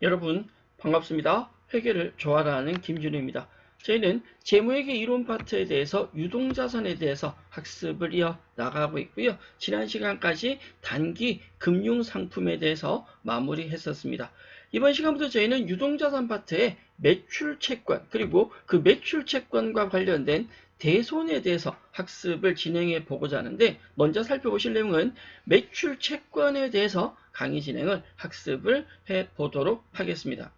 여러분 반갑습니다. 회계를 좋아하는 김준우입니다. 저희는 재무회계 이론 파트에 대해서 유동자산에 대해서 학습을 이어 나가고 있고요. 지난 시간까지 단기 금융상품에 대해서 마무리했었습니다. 이번 시간부터 저희는 유동자산 파트의 매출채권 그리고 그 매출채권과 관련된 대손에 대해서 학습을 진행해 보고자 하는데, 먼저 살펴보실 내용은 매출채권에 대해서 강의 진행을 학습을 해 보도록 하겠습니다.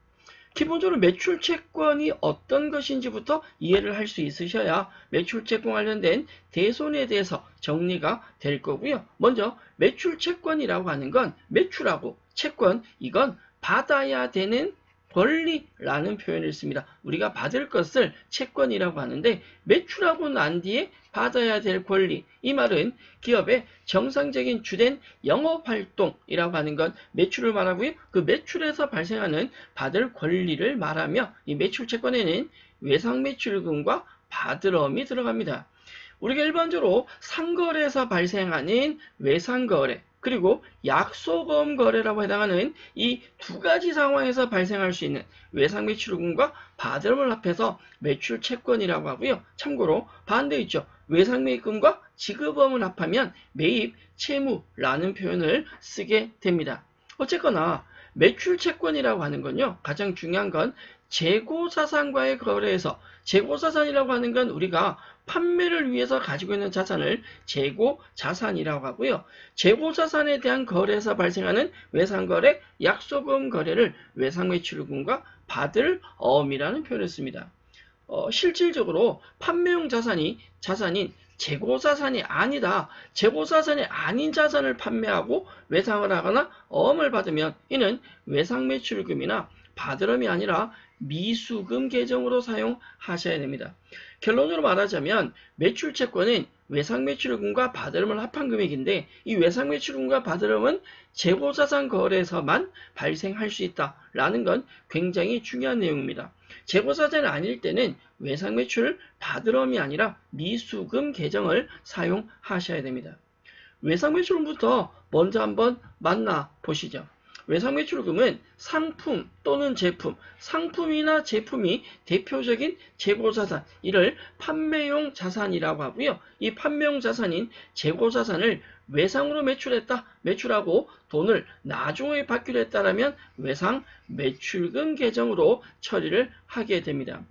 기본적으로 매출채권이 어떤 것인지부터 이해를 할 수 있으셔야 매출채권 관련된 대손에 대해서 정리가 될 거고요. 먼저 매출채권이라고 하는 건 매출하고 채권, 이건 받아야 되는 권리라는 표현을 씁니다. 우리가 받을 것을 채권이라고 하는데, 매출하고 난 뒤에 받아야 될 권리, 이 말은 기업의 정상적인 주된 영업활동이라고 하는 건 매출을 말하고요. 그 매출에서 발생하는 받을 권리를 말하며, 이 매출채권에는 외상매출금과 바들음이 들어갑니다. 우리가 일반적으로 상거래에서 발생하는 외상거래, 그리고 약소보험 거래라고 해당하는 이 두 가지 상황에서 발생할 수 있는 외상매출금과 바들음을 합해서 매출채권이라고 하고요. 참고로 반대 있죠. 외상매입금과 지급보험을 합하면 매입 채무라는 표현을 쓰게 됩니다. 어쨌거나 매출채권이라고 하는 건요, 가장 중요한 건 재고자산과의 거래에서, 재고자산이라고 하는 건 우리가 판매를 위해서 가지고 있는 자산을 재고자산이라고 하고요. 재고자산에 대한 거래에서 발생하는 외상거래, 약소보험 거래를 외상매출금과 받을어음이라는 표현을 씁니다. 실질적으로 판매용 자산인 재고자산이 아니다, 재고자산이 아닌 자산을 판매하고 외상을 하거나 어음을 받으면 이는 외상매출금이나 받을음이 아니라 미수금 계정으로 사용하셔야 됩니다. 결론으로 말하자면 매출채권은 외상매출금과 받을음을 합한 금액인데, 이 외상매출금과 받을음은 재고자산 거래에서만 발생할 수 있다라는 건 굉장히 중요한 내용입니다. 재고자산이 아닐 때는 외상매출 받을음이 아니라 미수금 계정을 사용하셔야 됩니다. 외상매출금부터 먼저 한번 만나보시죠. 외상매출금은 상품 또는 제품, 상품이나 제품이 대표적인 재고자산, 이를 판매용 자산이라고 하고요. 이 판매용 자산인 재고자산을 외상으로 매출하고 돈을 나중에 받기로 했다라면 외상매출금 계정으로 처리를 하게 됩니다.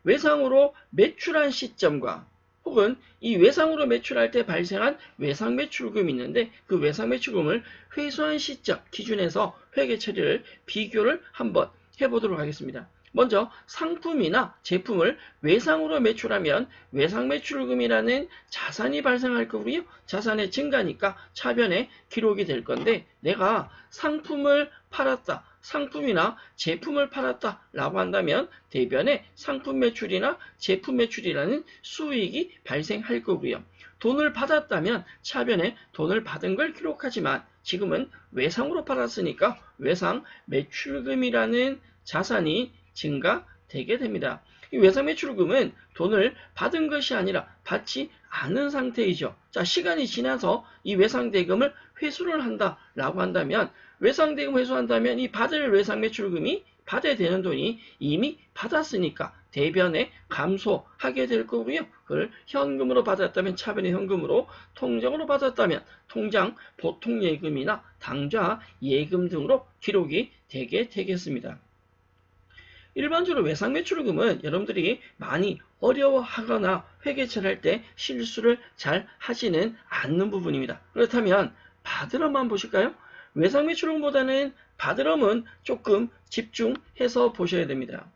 외상으로 매출한 시점과 혹은 이 외상으로 매출할 때 발생한 외상매출금이 있는데, 그 외상매출금을 회수한 시점 기준에서 회계 처리를 비교를 한번 해보도록 하겠습니다. 먼저 상품이나 제품을 외상으로 매출하면 외상매출금이라는 자산이 발생할 거고요. 자산의 증가니까 차변에 기록이 될 건데, 내가 상품을 팔았다, 상품이나 제품을 팔았다라고 한다면 대변에 상품 매출이나 제품 매출이라는 수익이 발생할 거고요. 돈을 받았다면 차변에 돈을 받은 걸 기록하지만, 지금은 외상으로 팔았으니까 외상 매출금이라는 자산이 증가되게 됩니다. 이 외상 매출금은 돈을 받은 것이 아니라 받지 않은 상태이죠. 자, 시간이 지나서 이 외상 대금을 회수를 한다라고 한다면, 외상대금 회수한다면 이 받을 외상매출금이, 받아야 되는 돈이 이미 받았으니까 대변에 감소하게 될 거고요. 그걸 현금으로 받았다면 차변의 현금으로, 통장으로 받았다면 통장 보통예금이나 당좌 예금 등으로 기록이 되게 되겠습니다. 일반적으로 외상매출금은 여러분들이 많이 어려워하거나 회계처리를 할 때 실수를 잘 하지는 않는 부분입니다. 그렇다면 받을어만 보실까요? 외상매출금보다는 받을어은 조금 집중해서 보셔야 됩니다.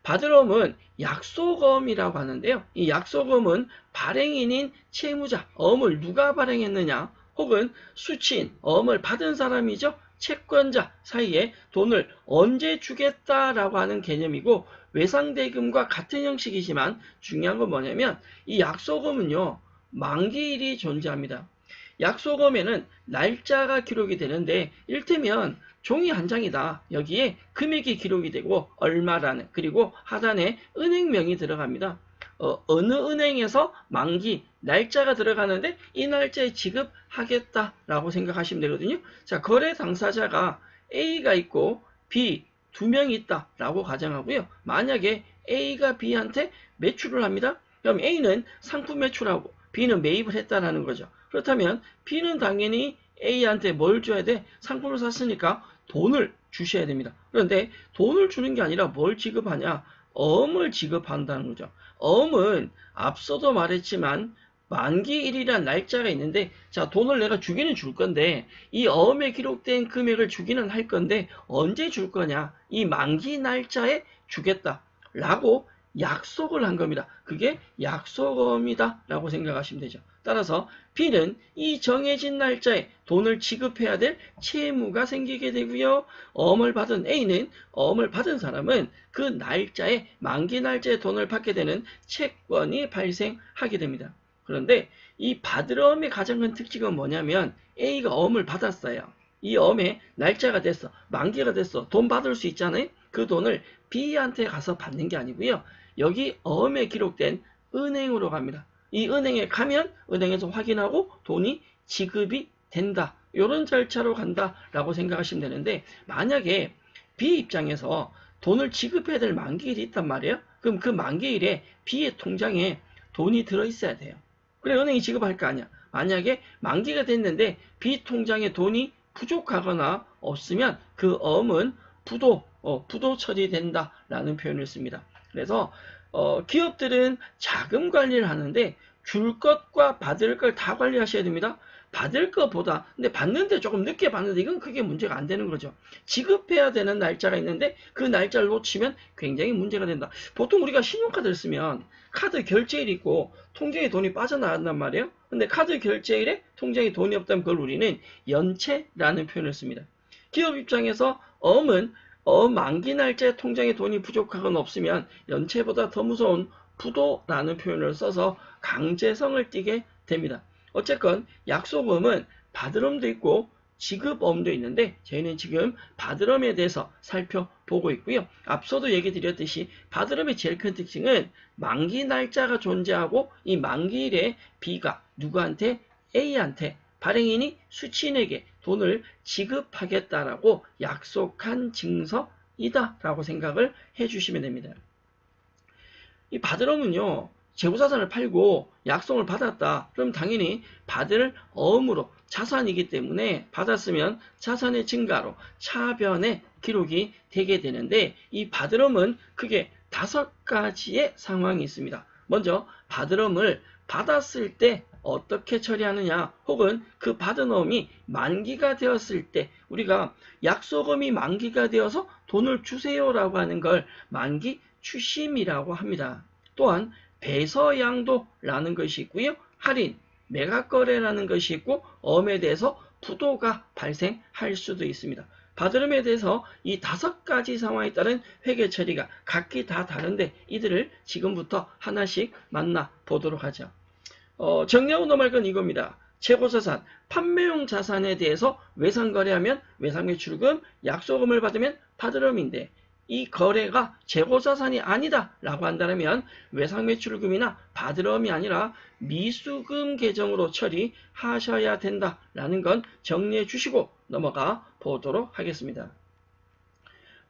받을어은 약소금이라고 하는데요. 이 약소금은 발행인인 채무자, 어음을 누가 발행했느냐, 혹은 수취인, 어음을 받은 사람이죠. 채권자 사이에 돈을 언제 주겠다라고 하는 개념이고, 외상대금과 같은 형식이지만 중요한 건 뭐냐면, 이 약소금은요, 만기일이 존재합니다. 약소금에는 날짜가 기록이 되는데, 일테면 종이 한 장이다. 여기에 금액이 기록이 되고 얼마라는, 그리고 하단에 은행명이 들어갑니다. 어느 은행에서 만기 날짜가 들어가는데 이 날짜에 지급하겠다라고 생각하시면 되거든요. 자, 거래 당사자가 A가 있고 B, 두 명이 있다라고 가정하고요. 만약에 A가 B한테 매출을 합니다. 그럼 A는 상품 매출하고 B는 매입을 했다라는 거죠. 그렇다면 B는 당연히 A한테 뭘 줘야 돼? 상품을 샀으니까 돈을 주셔야 됩니다. 그런데 돈을 주는 게 아니라 뭘 지급하냐? 어음을 지급한다는 거죠. 어음은 앞서도 말했지만 만기일이란 날짜가 있는데, 자, 돈을 내가 주기는 줄 건데 이 어음에 기록된 금액을 주기는 할 건데 언제 줄 거냐? 이 만기 날짜에 주겠다라고 약속을 한 겁니다. 그게 약속어음이다 라고 생각하시면 되죠. 따라서 B는 이 정해진 날짜에 돈을 지급해야 될 채무가 생기게 되고요. 어음을 받은 A는, 어음을 받은 사람은 그 날짜에, 만기 날짜에 돈을 받게 되는 채권이 발생하게 됩니다. 그런데 이 받을 어음의 가장 큰 특징은 뭐냐면 A가 어음을 받았어요. 이 어음의 날짜가 됐어. 만기가 됐어. 돈 받을 수 있잖아요. 그 돈을 B한테 가서 받는 게 아니고요. 여기 어음에 기록된 은행으로 갑니다. 이 은행에 가면 은행에서 확인하고 돈이 지급이 된다. 이런 절차로 간다라고 생각하시면 되는데, 만약에 B 입장에서 돈을 지급해야 될 만기일이 있단 말이에요. 그럼 그 만기일에 B의 통장에 돈이 들어있어야 돼요. 그래 은행이 지급할 거 아니야. 만약에 만기가 됐는데 B 통장에 돈이 부족하거나 없으면 그 어음은 부도 처리된다라는 표현을 씁니다. 그래서 기업들은 자금 관리를 하는데 줄 것과 받을 걸 다 관리하셔야 됩니다. 받을 것보다, 근데 받는데 조금 늦게 받는데 이건 크게 문제가 안 되는 거죠. 지급해야 되는 날짜가 있는데 그 날짜를 놓치면 굉장히 문제가 된다. 보통 우리가 신용카드를 쓰면 카드 결제일이 있고 통장에 돈이 빠져나간단 말이에요. 근데 카드 결제일에 통장에 돈이 없다면 그걸 우리는 연체라는 표현을 씁니다. 기업 입장에서 어음은 만기 날짜에 통장에 돈이 부족하거나 없으면 연체보다 더 무서운 부도라는 표현을 써서 강제성을 띠게 됩니다. 어쨌건 약속음은 받을음도 있고 지급음도 있는데 저희는 지금 받을음에 대해서 살펴보고 있고요. 앞서도 얘기 드렸듯이 받을음의 제일 큰 특징은 만기 날짜가 존재하고 이 만기일에 B가 누구한테? A한테, 발행인이 수취인에게 돈을 지급하겠다라고 약속한 증서이다라고 생각을 해주시면 됩니다. 이 받을어음은요, 재고자산을 팔고 약속을 받았다. 그럼 당연히 받을 어음으로 자산이기 때문에 받았으면 자산의 증가로 차변의 기록이 되게 되는데, 이 받을어음은 크게 5가지의 상황이 있습니다. 먼저 받을어음을 받았을 때 어떻게 처리하느냐, 혹은 그 받은 어음이 만기가 되었을 때, 우리가 약속어음이 만기가 되어서 돈을 주세요라고 하는 걸 만기 추심이라고 합니다. 또한 배서양도라는 것이 있고요. 할인, 매각거래라는 것이 있고 어음에 대해서 부도가 발생할 수도 있습니다. 받을음에 대해서 이 5가지 상황에 따른 회계 처리가 각기 다 다른데 이들을 지금부터 하나씩 만나보도록 하죠. 정리하고 넘어갈 건 이겁니다. 재고자산, 판매용 자산에 대해서 외상거래하면 외상매출금, 약속음을 받으면 받을음인데 이 거래가 재고자산이 아니다 라고 한다면 외상매출금이나 받을음이 아니라 미수금 계정으로 처리하셔야 된다라는 건 정리해 주시고 넘어가 보도록 하겠습니다.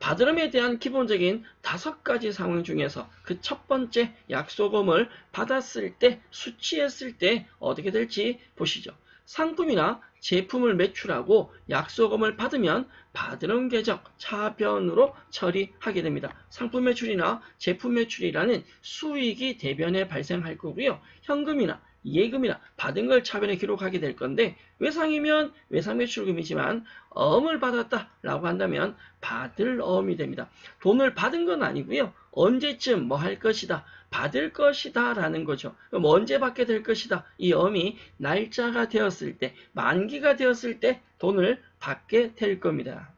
받을음에 대한 기본적인 5가지 상황 중에서 그 첫 번째 약속음을 받았을 때, 수취했을 때 어떻게 될지 보시죠. 상품이나 제품을 매출하고 약속음을 받으면 받을음 계정 차변으로 처리하게 됩니다. 상품 매출이나 제품 매출이라는 수익이 대변에 발생할 거고요. 현금이나 예금이나 받은 걸 차변에 기록하게 될 건데, 외상이면 외상매출금이지만 어음을 받았다라고 한다면 받을 어음이 됩니다. 돈을 받은 건 아니고요. 언제쯤 뭐 할 것이다, 받을 것이다 라는 거죠. 그럼 언제 받게 될 것이다, 이 어음이 날짜가 되었을 때, 만기가 되었을 때 돈을 받게 될 겁니다.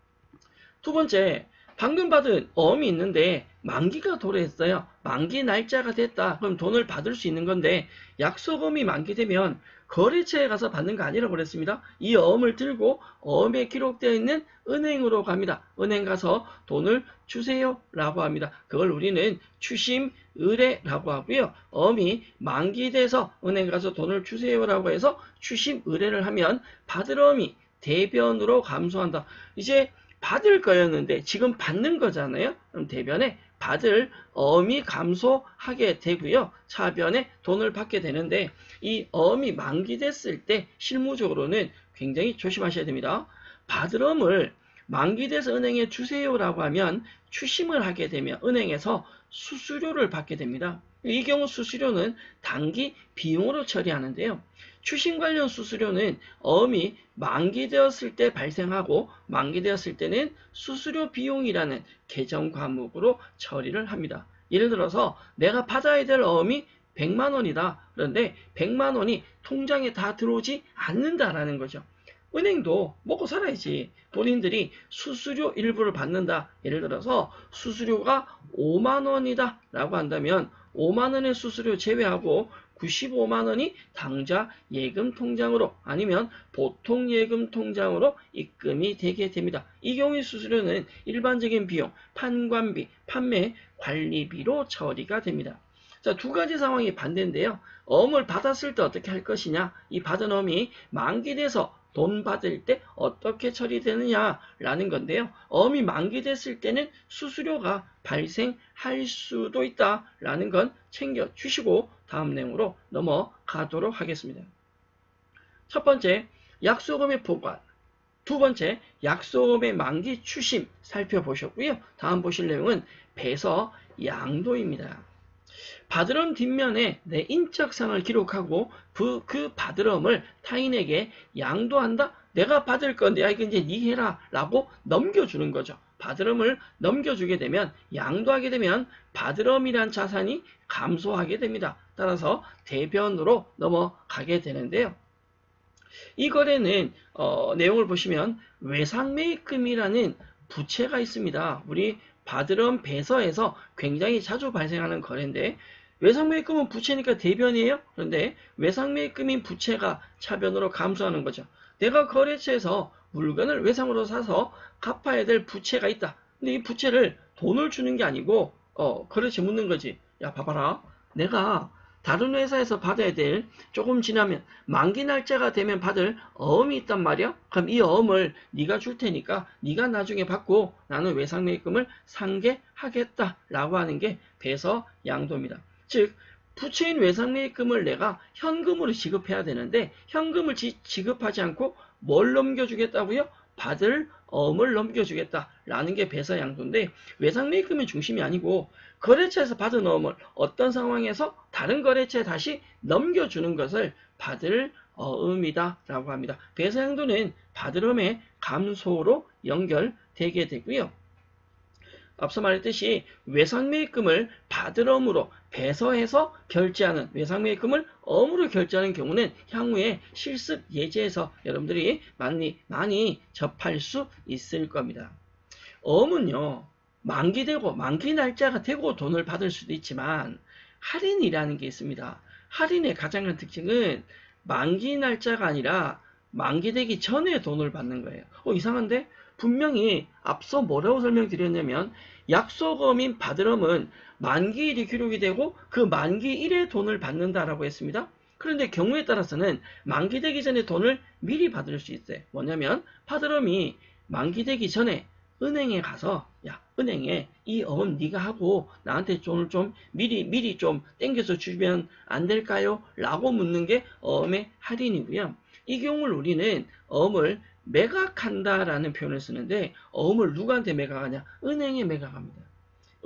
두 번째, 방금 받은 어음이 있는데 만기가 도래했어요. 만기 날짜가 됐다. 그럼 돈을 받을 수 있는 건데 약속음이 만기되면 거래처에 가서 받는 거 아니라고 그랬습니다. 이 어음을 들고 어음에 기록되어 있는 은행으로 갑니다. 은행 가서 돈을 주세요 라고 합니다. 그걸 우리는 추심 의뢰라고 하고요. 어음이 만기돼서 은행 가서 돈을 주세요 라고 해서 추심 의뢰를 하면 받을 어음이 대변으로 감소한다. 이제 받을 거였는데 지금 받는 거잖아요. 그럼 대변에 받을 어음이 감소하게 되고요. 차변에 돈을 받게 되는데 이 어음이 만기됐을 때 실무적으로는 굉장히 조심하셔야 됩니다. 받을 어음을 만기돼서 은행에 주세요라고 하면 추심을 하게 되면 은행에서 수수료를 받게 됩니다. 이 경우 수수료는 단기 비용으로 처리하는데요. 추심 관련 수수료는 어음이 만기되었을 때 발생하고 만기되었을 때는 수수료 비용이라는 계정 과목으로 처리를 합니다. 예를 들어서 내가 받아야 될 어음이 100만 원이다. 그런데 100만 원이 통장에 다 들어오지 않는다라는 거죠. 은행도 먹고 살아야지. 본인들이 수수료 일부를 받는다. 예를 들어서 수수료가 5만 원이다 라고 한다면 5만 원의 수수료 제외하고 95만 원이 당좌 예금 통장으로 아니면 보통 예금 통장으로 입금이 되게 됩니다. 이 경우의 수수료는 일반적인 비용, 판관비, 판매 관리비로 처리가 됩니다. 자, 두 가지 상황이 반대인데요. 어음을 받았을 때 어떻게 할 것이냐? 이 받은 어음이 만기돼서 돈 받을 때 어떻게 처리되느냐라는 건데요. 어음이 만기됐을 때는 수수료가 발생할 수도 있다라는 건 챙겨주시고 다음 내용으로 넘어가도록 하겠습니다. 첫 번째, 약속금의 보관. 두 번째, 약속금의 만기 추심 살펴보셨고요. 다음 보실 내용은 배서 양도입니다. 받으럼 뒷면에 내 인적사항을 기록하고 그 받으럼을 타인에게 양도한다? 내가 받을 건데 이거 이제 니 해라 라고 넘겨주는 거죠. 받으럼을 넘겨주게 되면 양도하게 되면 받으럼이란 자산이 감소하게 됩니다. 따라서 대변으로 넘어가게 되는데요. 이 거래는 내용을 보시면 외상매입금이라는 부채가 있습니다. 우리 받으럼 배서에서 굉장히 자주 발생하는 거래인데 외상매입금은 부채니까 대변이에요. 그런데 외상매입금인 부채가 차변으로 감소하는 거죠. 내가 거래처에서 물건을 외상으로 사서 갚아야 될 부채가 있다. 근데 이 부채를 돈을 주는 게 아니고 거래처에 묻는 거지. 야 봐봐라. 내가 다른 회사에서 받아야 될 조금 지나면 만기 날짜가 되면 받을 어음이 있단 말이야. 그럼 이 어음을 네가 줄 테니까 네가 나중에 받고 나는 외상매입금을 상계하겠다라고 하는 게 배서 양도입니다. 즉 부채인 외상매입금을 내가 현금으로 지급해야 되는데 현금을 지급하지 않고 뭘 넘겨주겠다고요? 받을 어음을 넘겨주겠다라는 게 배서 양도인데 외상매입금의 중심이 아니고 거래처에서 받은 어음을 어떤 상황에서 다른 거래처에 다시 넘겨주는 것을 받을 어음이다 라고 합니다. 배서 양도는 받을 어음의 감소로 연결되게 되고요. 앞서 말했듯이 외상매입금을 받으럼으로 배서해서 결제하는 외상매입금을 어음으로 결제하는 경우는 향후에 실습 예제에서 여러분들이 많이 접할 수 있을 겁니다. 어음은요. 만기되고 만기 날짜가 되고 돈을 받을 수도 있지만 할인이라는 게 있습니다. 할인의 가장 큰 특징은 만기 날짜가 아니라 만기되기 전에 돈을 받는 거예요. 이상한데? 분명히 앞서 뭐라고 설명드렸냐면 약속어민 받으럼은 만기일이 기록이 되고 그 만기일에 돈을 받는다라고 했습니다. 그런데 경우에 따라서는 만기되기 전에 돈을 미리 받을 수 있어요. 뭐냐면 받으럼이 만기되기 전에 은행에 가서 야 은행에 이 어음 네가 하고 나한테 돈을 좀 미리 좀 땡겨서 주면 안 될까요? 라고 묻는 게 어음의 할인이고요. 이 경우를 우리는 어음을 매각한다라는 표현을 쓰는데 어음을 누구한테 매각하냐? 은행에 매각합니다.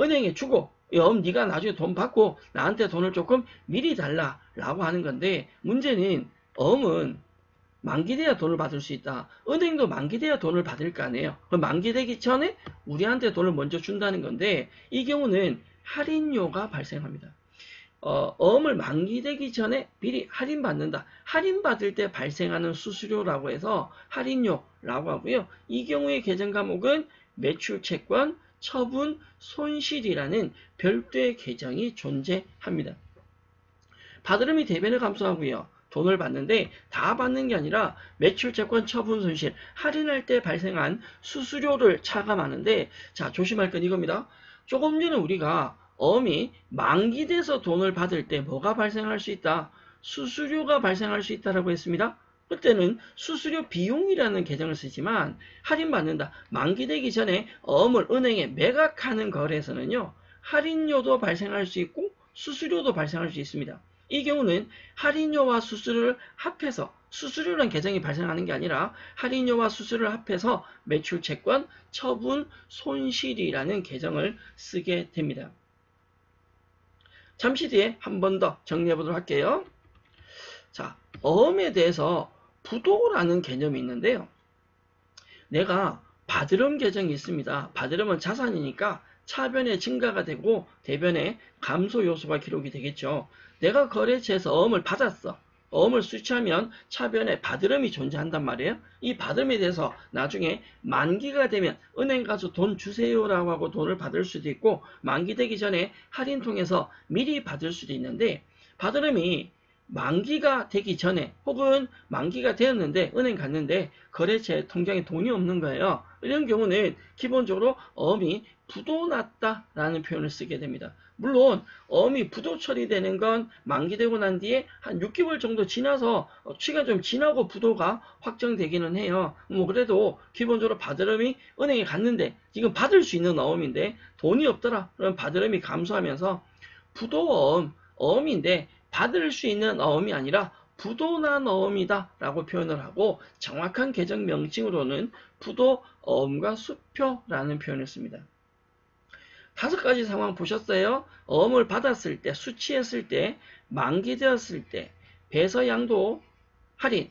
은행에 주고 어음 네가 나중에 돈 받고 나한테 돈을 조금 미리 달라라고 하는 건데 문제는 어음은 만기돼야 돈을 받을 수 있다. 은행도 만기돼야 돈을 받을 거 아니에요. 그럼 만기되기 전에 우리한테 돈을 먼저 준다는 건데 이 경우는 할인료가 발생합니다. 어음을 만기되기 전에 미리 할인받는다. 할인받을 때 발생하는 수수료라고 해서 할인료라고 하고요. 이 경우의 계정 과목은 매출채권, 처분, 손실이라는 별도의 계정이 존재합니다. 받으름이 대변을 감소하고요. 돈을 받는데 다 받는 게 아니라 매출채권, 처분, 손실, 할인할 때 발생한 수수료를 차감하는데 자 조심할 건 이겁니다. 조금 전에 우리가 어음이 만기돼서 돈을 받을 때 뭐가 발생할 수 있다? 수수료가 발생할 수 있다라고 했습니다. 그때는 수수료 비용이라는 계정을 쓰지만 할인받는다. 만기되기 전에 어음을 은행에 매각하는 거래에서는요. 할인료도 발생할 수 있고 수수료도 발생할 수 있습니다. 이 경우는 할인료와 수수료를 합해서 수수료란 계정이 발생하는 게 아니라 할인료와 수수료를 합해서 매출채권, 처분, 손실이라는 계정을 쓰게 됩니다. 잠시 뒤에 한 번 더 정리해 보도록 할게요. 자, 어음에 대해서 부도라는 개념이 있는데요. 내가 받으름 계정이 있습니다. 받으름은 자산이니까 차변의 증가가 되고 대변의 감소 요소가 기록이 되겠죠. 내가 거래처에서 어음을 받았어. 어음을 수취하면 차변에 받으름이 존재한단 말이에요. 이 받음에 대해서 나중에 만기가 되면 은행 가서 돈 주세요라고 하고 돈을 받을 수도 있고 만기되기 전에 할인 통해서 미리 받을 수도 있는데 받으름이 만기가 되기 전에 혹은 만기가 되었는데 은행 갔는데 거래처에 통장에 돈이 없는 거예요. 이런 경우는 기본적으로 어음이 부도났다라는 표현을 쓰게 됩니다. 물론 어음이 부도 처리되는 건 만기되고 난 뒤에 한 6개월 정도 지나서 시간 좀 지나고 부도가 확정되기는 해요. 뭐 그래도 기본적으로 받으름이 은행에 갔는데 지금 받을 수 있는 어음인데 돈이 없더라. 그럼 받으름이 감소하면서 부도어음, 어음인데 받을 수 있는 어음이 아니라 부도난 어음이다 라고 표현을 하고 정확한 계정 명칭으로는 부도어음과 수표라는 표현을 씁니다. 5가지 상황 보셨어요? 어음을 받았을 때, 수취했을 때, 만기되었을 때, 배서양도, 할인,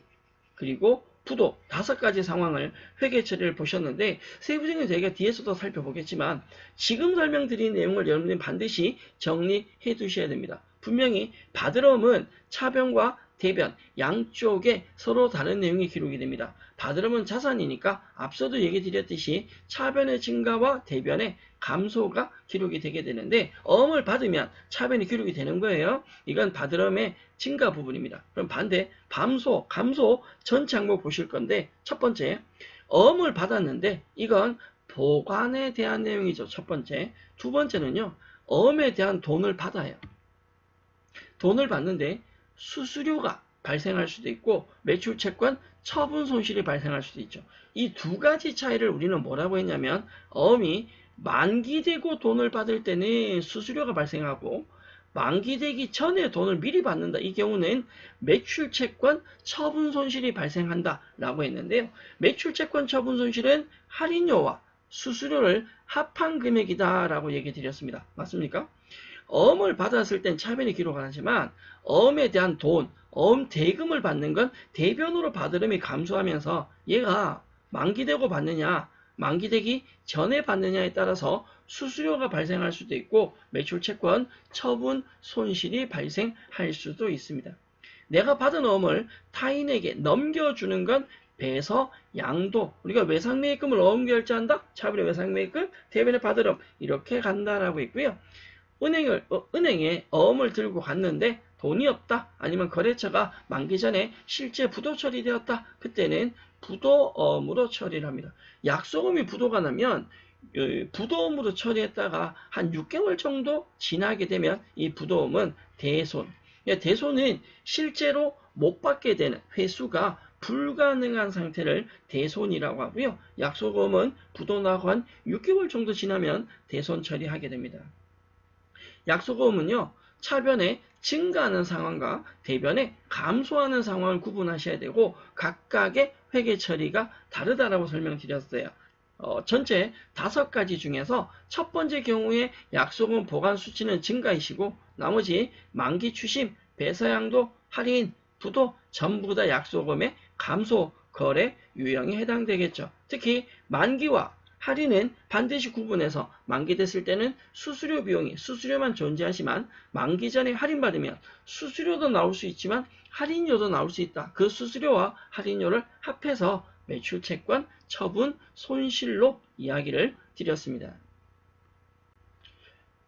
그리고 부도 5가지 상황을 회계 처리를 보셨는데 세부적인 저희가 뒤에서도 살펴보겠지만 지금 설명드린 내용을 여러분들이 반드시 정리해 두셔야 됩니다. 분명히 받으름은 차변과 대변 양쪽에 서로 다른 내용이 기록이 됩니다. 받으름은 자산이니까 앞서도 얘기 드렸듯이 차변의 증가와 대변의 감소가 기록이 되게 되는데 어음을 받으면 차변이 기록이 되는 거예요. 이건 받으름의 증가 부분입니다. 그럼 반대 감소 전체 항목 보실 건데 첫 번째 어음을 받았는데 이건 보관에 대한 내용이죠. 첫 번째. 두 번째는요. 어음에 대한 돈을 받아요. 돈을 받는데 수수료가 발생할 수도 있고 매출채권 처분 손실이 발생할 수도 있죠. 이 2가지 차이를 우리는 뭐라고 했냐면 어음이 만기되고 돈을 받을 때는 수수료가 발생하고 만기되기 전에 돈을 미리 받는다. 이 경우는 매출채권 처분 손실이 발생한다 라고 했는데요. 매출채권 처분 손실은 할인료와 수수료를 합한 금액이다 라고 얘기 드렸습니다. 맞습니까? 어음을 받았을 땐 차변이 기록을 하지만 어음에 대한 돈, 어음 대금을 받는 건 대변으로 받으름이 감소하면서 얘가 만기되고 받느냐 만기되기 전에 받느냐에 따라서 수수료가 발생할 수도 있고 매출채권 처분 손실이 발생할 수도 있습니다. 내가 받은 어음을 타인에게 넘겨주는 건 배서 양도 우리가 외상매입금을 어음 결제한다. 차변의 외상매입금 대변의 받으름 이렇게 간다라고 있고요. 은행에 어음을 들고 갔는데 돈이 없다. 아니면 거래처가 만기 전에 실제 부도 처리되었다. 그때는 부도어음으로 처리를 합니다. 약속음이 부도가 나면 부도음으로 처리했다가 한 6개월 정도 지나게 되면 이 부도음은 대손. 대손은 실제로 못 받게 되는 회수가 불가능한 상태를 대손이라고 하고요. 약속음은 부도나고 한 6개월 정도 지나면 대손 처리하게 됩니다. 약속어음은요. 차변에 증가하는 상황과 대변에 감소하는 상황을 구분하셔야 되고 각각의 회계 처리가 다르다라고 설명드렸어요. 전체 5가지 중에서 첫 번째 경우에 약속은 보관 수치는 증가이시고 나머지 만기 추심, 배서양도, 할인, 부도 전부 다 약속음의 감소, 거래, 유형에 해당되겠죠. 특히 만기와 할인은 반드시 구분해서 만기됐을 때는 수수료 비용이 수수료만 존재하지만 만기 전에 할인받으면 수수료도 나올 수 있지만 할인료도 나올 수 있다. 그 수수료와 할인료를 합해서 매출채권, 처분, 손실로 이야기를 드렸습니다.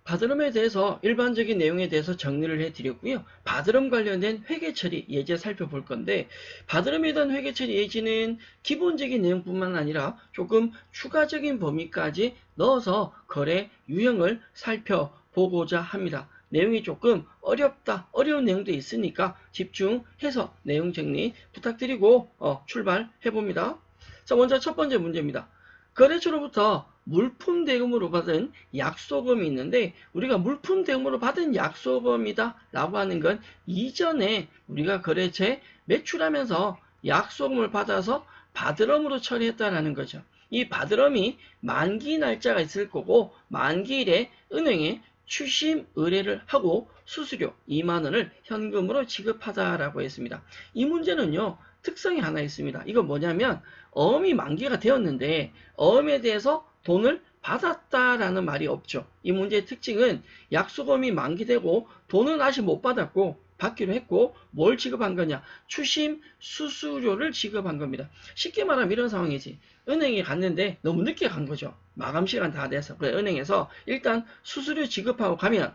받으름에 대해서 일반적인 내용에 대해서 정리를 해드렸고요. 받으름 관련된 회계처리 예제 살펴볼 건데 받으름에 대한 회계처리 예제는 기본적인 내용뿐만 아니라 조금 추가적인 범위까지 넣어서 거래 유형을 살펴보고자 합니다. 내용이 조금 어려운 내용도 있으니까 집중해서 내용 정리 부탁드리고 출발해 봅니다. 자, 먼저 첫 번째 문제입니다. 거래처로부터 물품 대금으로 받은 약소금이 있는데, 우리가 물품 대금으로 받은 약소금이다 라고 하는 건 이전에 우리가 거래처에 매출하면서 약소금을 받아서 바드럼으로 처리했다라는 거죠. 이 바드럼이 만기 날짜가 있을 거고, 만기일에 은행에 추심 의뢰를 하고 수수료 2만원을 현금으로 지급하다라고 했습니다. 이 문제는요, 특성이 하나 있습니다. 이건 뭐냐면, 어음이 만기가 되었는데 어음에 대해서 돈을 받았다라는 말이 없죠. 이 문제의 특징은 약소금이 만기되고 돈은 아직 못 받았고 받기로 했고, 뭘 지급한 거냐? 추심 수수료를 지급한 겁니다. 쉽게 말하면 이런 상황이지. 은행에 갔는데 너무 늦게 간 거죠. 마감 시간 다 돼서. 그래, 은행에서 일단 수수료 지급하고 가면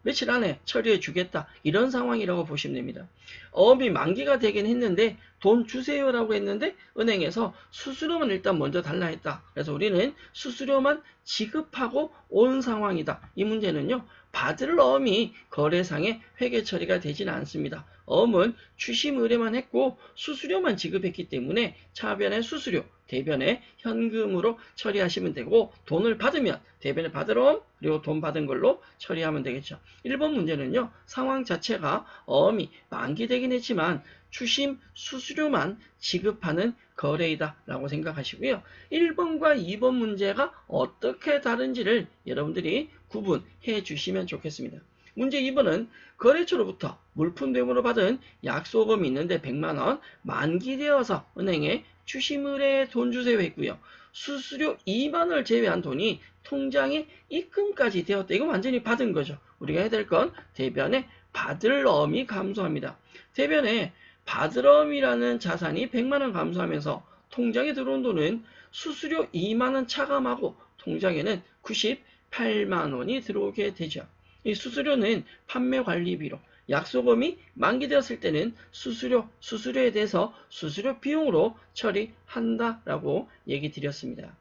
며칠 안에 처리해 주겠다, 이런 상황이라고 보시면 됩니다. 어음이 만기가 되긴 했는데 돈 주세요라고 했는데 은행에서 수수료만 일단 먼저 달라 했다. 그래서 우리는 수수료만 지급하고 온 상황이다. 이 문제는요, 받을 어음이 거래상에 회계 처리가 되지는 않습니다. 어음은 추심 의뢰만 했고 수수료만 지급했기 때문에 차변의 수수료, 대변에 현금으로 처리하시면 되고, 돈을 받으면 대변에 받을 어음, 그리고 돈 받은 걸로 처리하면 되겠죠. 1번 문제는요, 상황 자체가 어음이 만기되긴 했지만 추심 수수료만 지급하는 거래이다 라고 생각하시고요. 1번과 2번 문제가 어떻게 다른지를 여러분들이 구분해 주시면 좋겠습니다. 문제 2번은 거래처로부터 물품 대금으로 받은 약소금이 있는데 100만원, 만기되어서 은행에 추심 의뢰에 돈 주세요 했고요. 수수료 2만원을 제외한 돈이 통장에 입금까지 되었다. 이거 완전히 받은 거죠. 우리가 해야 될 건 대변에 받을 어음이 감소합니다. 대변에 받을 어음이라는 자산이 100만원 감소하면서 통장에 들어온 돈은 수수료 2만원 차감하고 통장에는 98만원이 들어오게 되죠. 이 수수료는 판매 관리비로, 약소금이 만기되었을 때는 수수료에 대해서 수수료 비용으로 처리한다라고 얘기 드렸습니다.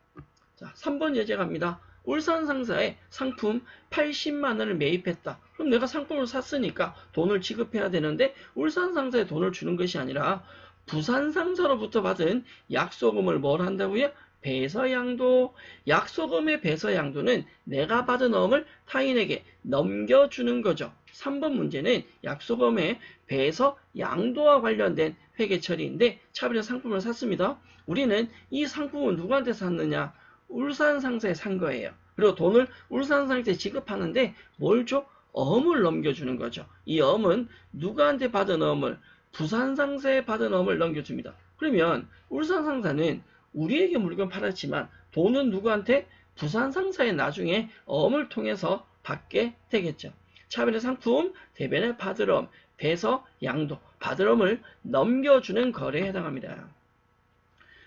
자, 3번 예제 갑니다. 울산 상사에 상품 80만원을 매입했다. 그럼 내가 상품을 샀으니까 돈을 지급해야 되는데 울산 상사에 돈을 주는 것이 아니라 부산 상사로부터 받은 약소금을 뭘 한다고요? 배서양도. 약소금의 배서양도는 내가 받은 어음을 타인에게 넘겨주는 거죠. 3번 문제는 약소금의 배서양도와 관련된 회계 처리인데, 차별의 상품을 샀습니다. 우리는 이 상품을 누구한테 샀느냐? 울산 상사에 산 거예요. 그리고 돈을 울산 상사에 지급하는데 뭘 줘? 어음을 넘겨주는 거죠. 이 어음은 누구한테 받은 어음을? 부산 상사에 받은 어음을 넘겨줍니다. 그러면 울산 상사는 우리에게 물건 팔았지만 돈은 누구한테? 부산 상사에 나중에 어음을 통해서 받게 되겠죠. 차변의 상품, 대변의 받을 어음, 배서, 양도, 받을 어음을 넘겨주는 거래에 해당합니다.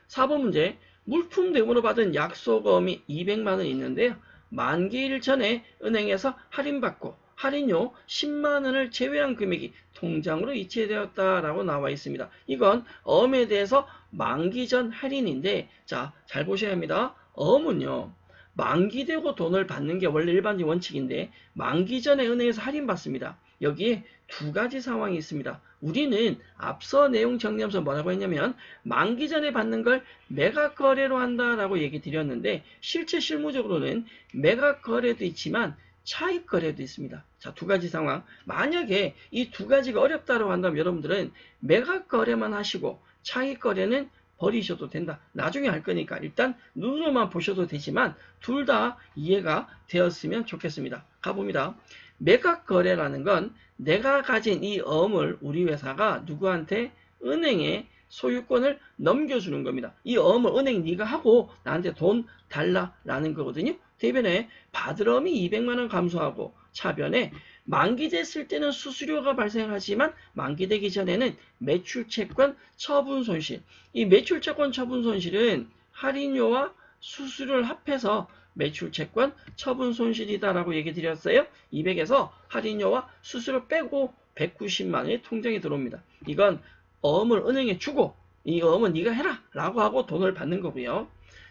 4번 문제, 물품 대금으로 받은 약소금이 200만원 있는데요. 만기일 전에 은행에서 할인받고 할인료 10만원을 제외한 금액이 통장으로 이체되었다라고 나와 있습니다. 이건 어음에 대해서 만기 전 할인인데, 자, 잘 보셔야 합니다. 어음은요, 만기되고 돈을 받는 게 원래 일반적인 원칙인데 만기 전에 은행에서 할인받습니다. 여기에 두 가지 상황이 있습니다. 우리는 앞서 내용 정리하면서 뭐라고 했냐면 만기 전에 받는 걸 매각 거래로 한다라고 얘기 드렸는데, 실제 실무적으로는 매각 거래도 있지만 차익 거래도 있습니다. 자, 두 가지 상황. 만약에 이 두 가지가 어렵다고 한다면 여러분들은 매각 거래만 하시고 차익 거래는 버리셔도 된다. 나중에 할 거니까 일단 눈으로만 보셔도 되지만 둘 다 이해가 되었으면 좋겠습니다. 가봅니다. 매각 거래라는 건 내가 가진 이 어음을 우리 회사가 누구한테? 은행에 소유권을 넘겨주는 겁니다. 이 어음을 은행 네가 하고 나한테 돈 달라라는 거거든요. 대변에 받을 어음이 200만원 감소하고 차변에 만기됐을 때는 수수료가 발생하지만 만기되기 전에는 매출채권 처분 손실. 이 매출채권 처분 손실은 할인료와 수수료를 합해서 매출채권 처분 손실이다라고 얘기 드렸어요. 200에서 할인료와 수수료 빼고 190만원이 통장에 들어옵니다. 이건 어음을 은행에 주고 이 어음은 네가 해라 라고 하고 돈을 받는 거고요.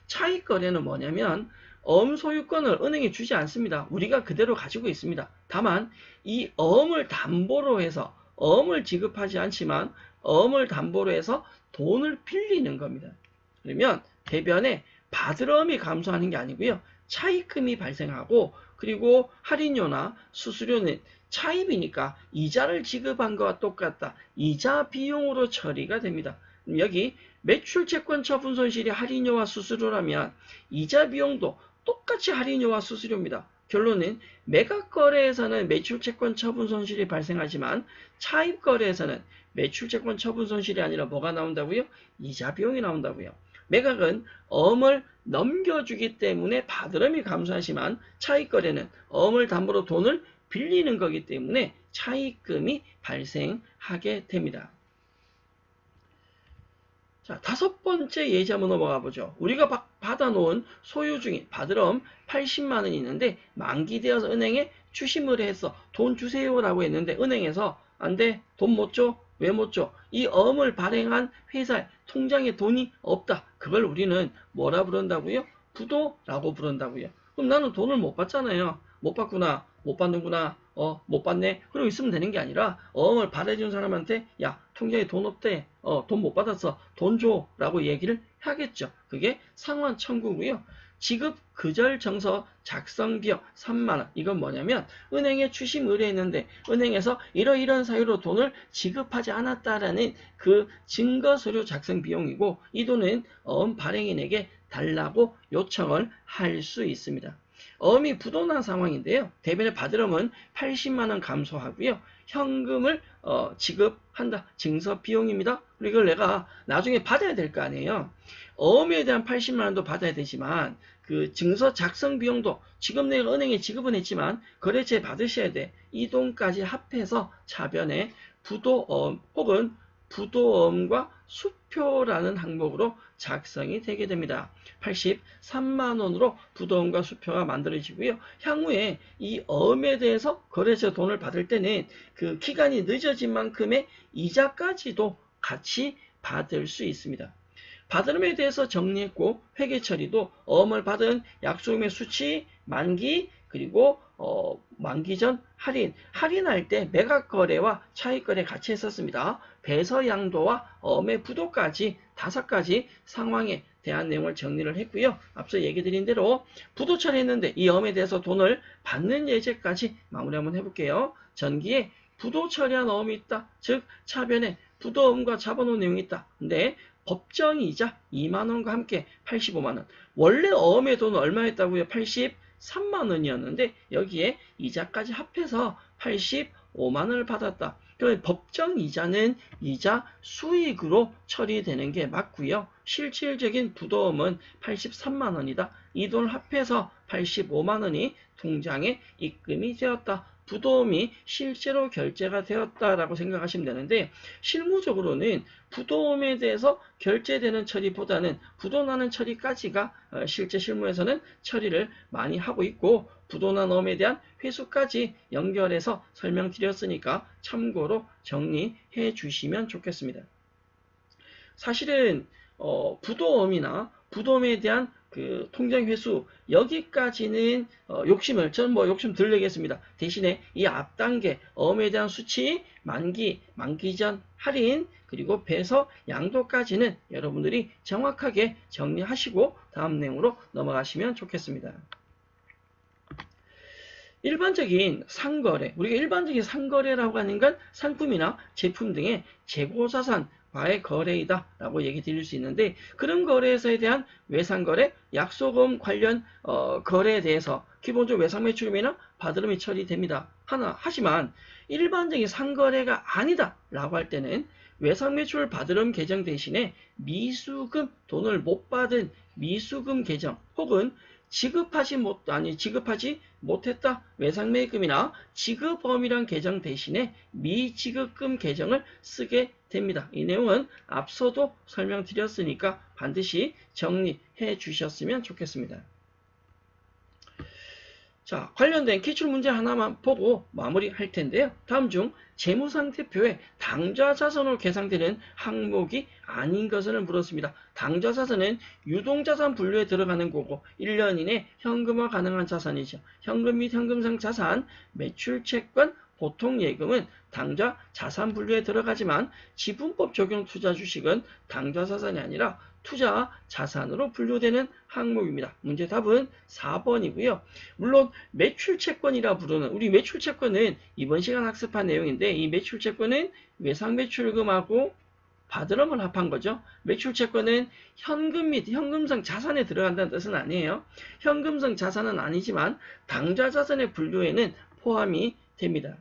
차익거래는 뭐냐면 어음 소유권을 은행에 주지 않습니다. 우리가 그대로 가지고 있습니다. 다만 이 어음을 담보로 해서 어음을 지급하지 않지만 어음을 담보로 해서 돈을 빌리는 겁니다. 그러면 대변에 받을 어음이 감소하는 게 아니고요. 차입금이 발생하고 그리고 할인료나 수수료는 차입이니까 이자를 지급한 것과 똑같다. 이자 비용으로 처리가 됩니다. 여기 매출채권 처분 손실이 할인료와 수수료라면 이자 비용도 똑같이 할인료와 수수료입니다. 결론은 매각거래에서는 매출채권 처분 손실이 발생하지만 차입거래에서는 매출채권 처분 손실이 아니라 뭐가 나온다고요? 이자 비용이 나온다고요. 매각은 어음을 넘겨주기 때문에 받으름이 감소하지만 차익거래는 어음을 담보로 돈을 빌리는 거기 때문에 차익금이 발생하게 됩니다. 자, 5번째 예제 한번 넘어가 보죠. 우리가 받아놓은 소유중인 받으럼 80만 원이 있는데 만기되어서 은행에 추심을 해서 돈 주세요라고 했는데 은행에서 안 돼, 돈 못 줘? 왜 못 줘? 이 어음을 발행한 회사에 통장에 돈이 없다. 그걸 우리는 뭐라 부른다고요? 부도라고 부른다고요. 그럼 나는 돈을 못 받잖아요. 못 받구나. 못 받는구나. 못 받네. 그러고 있으면 되는 게 아니라 어음을 받아준 사람한테 야, 통장에 돈 없대. 돈 못 받았어. 돈 줘. 라고 얘기를 하겠죠. 그게 상환 청구고요. 지급 그절 정서 작성 비용 3만 원. 이건 뭐냐면 은행에 추심 의뢰했는데 은행에서 이러이러한 사유로 돈을 지급하지 않았다라는 그 증거 서류 작성 비용이고 이 돈은 어음 발행인에게 달라고 요청을 할 수 있습니다. 어음이 부도난 상황인데요. 대변에 받으름은 80만 원 감소하고요. 현금을 지급한다. 증서 비용입니다. 이걸 내가 나중에 받아야 될 거 아니에요. 어음에 대한 80만 원도 받아야 되지만 그 증서 작성 비용도 지금 내가 은행에 지급은 했지만 거래처에 받으셔야 돼. 이 돈까지 합해서 차변에 부도어음 혹은 부도어음과 수표라는 항목으로 작성이 되게 됩니다. 83만 원으로 부도어음과 수표가 만들어지고요. 향후에 이 어음에 대해서 거래처 돈을 받을 때는 그 기간이 늦어진 만큼의 이자까지도 같이 받을 수 있습니다. 받으름에 대해서 정리했고 회계 처리도 어음을 받은 약속금의 수치, 만기, 그리고 만기 전 할인할 때 매각거래와 차익거래 같이 했었습니다. 배서양도와 어음의 부도까지 5가지 상황에 대한 내용을 정리를 했고요. 앞서 얘기 드린 대로 부도 처리했는데 이 어음에 대해서 돈을 받는 예제까지 마무리 한번 해볼게요. 전기에 부도 처리한 어음이 있다. 즉 차변에 부도어음과 잡아놓은 내용이 있다. 근데 법정이자 2만원과 함께 85만원. 원래 어음의 돈은 얼마였다고요? 83만원이었는데 여기에 이자까지 합해서 85만원을 받았다. 그러면 법정이자는 이자 수익으로 처리되는 게 맞고요. 실질적인 부도음은 83만원이다. 이 돈을 합해서 85만원이 통장에 입금이 되었다. 부도음이 실제로 결제가 되었다라고 생각하시면 되는데 실무적으로는 부도음에 대해서 결제되는 처리보다는 부도나는 처리까지가 실제 실무에서는 처리를 많이 하고 있고 부도난 어음에 대한 회수까지 연결해서 설명드렸으니까 참고로 정리해 주시면 좋겠습니다. 사실은 부도음이나 부도음에 대한 그 통장 회수 여기까지는 저는 욕심 덜 내겠습니다. 대신에 이 앞단계 어음에 대한 수치, 만기 전 할인 그리고 배서 양도까지는 여러분들이 정확하게 정리하시고 다음 내용으로 넘어가시면 좋겠습니다. 일반적인 상거래, 우리가 일반적인 상거래라고 하는 건 상품이나 제품 등의 재고자산 과의 거래이다 라고 얘기 드릴 수 있는데 그런 거래에서에 대한 외상거래, 약속음 관련 거래에 대해서 기본적으로 외상매출금이나 받으름이 처리됩니다. 하지만 일반적인 상거래가 아니다 라고 할 때는 외상매출 받으름 계정 대신에 미수금, 돈을 못 받은 미수금 계정 혹은 지급하지 못했다 외상매입금이나 지급범위란 계정 대신에 미지급금 계정을 쓰게 됩니다. 이 내용은 앞서도 설명드렸으니까 반드시 정리해 주셨으면 좋겠습니다. 자, 관련된 기출문제 하나만 보고 마무리할 텐데요. 다음 중 재무상태표에 당좌자산으로 계상되는 항목이 아닌 것을 물었습니다. 당좌자산은 유동자산 분류에 들어가는 거고 1년 이내 현금화 가능한 자산이죠. 현금 및 현금성 자산, 매출채권, 보통예금은 당좌 자산 분류에 들어가지만 지분법 적용 투자 주식은 당좌 자산이 아니라 투자 자산으로 분류되는 항목입니다. 문제 답은 4번이고요. 물론 매출채권이라 부르는 우리 매출채권은 이번 시간 학습한 내용인데 이 매출채권은 외상매출금하고 바드럼을 합한 거죠. 매출채권은 현금 및 현금성 자산에 들어간다는 뜻은 아니에요. 현금성 자산은 아니지만 당좌 자산의 분류에는 포함이 됩니다.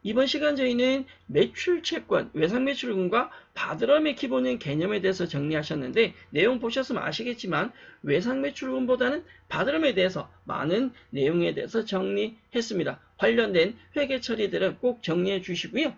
이번 시간 저희는 매출채권, 외상매출금과 바드럼의 기본적인 개념에 대해서 정리하셨는데 내용 보셨으면 아시겠지만 외상매출금보다는 바드럼에 대해서 많은 내용에 대해서 정리했습니다. 관련된 회계 처리들은 꼭 정리해 주시고요.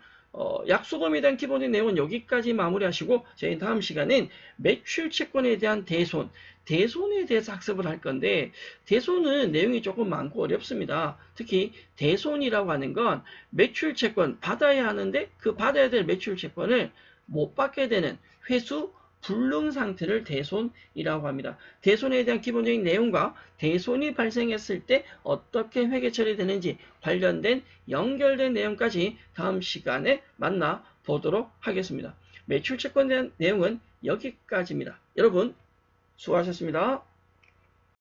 약수금에 대한 기본적인 내용은 여기까지 마무리하시고 저희 다음 시간엔 매출채권에 대한 대손에 대해서 학습을 할 건데 대손은 내용이 조금 많고 어렵습니다. 특히 대손이라고 하는 건 매출채권 받아야 하는데 그 받아야 될 매출채권을 못 받게 되는 회수 불능 상태를 대손이라고 합니다. 대손에 대한 기본적인 내용과 대손이 발생했을 때 어떻게 회계 처리되는지 관련된 연결된 내용까지 다음 시간에 만나보도록 하겠습니다. 매출채권에 대한 내용은 여기까지입니다. 여러분 수고하셨습니다.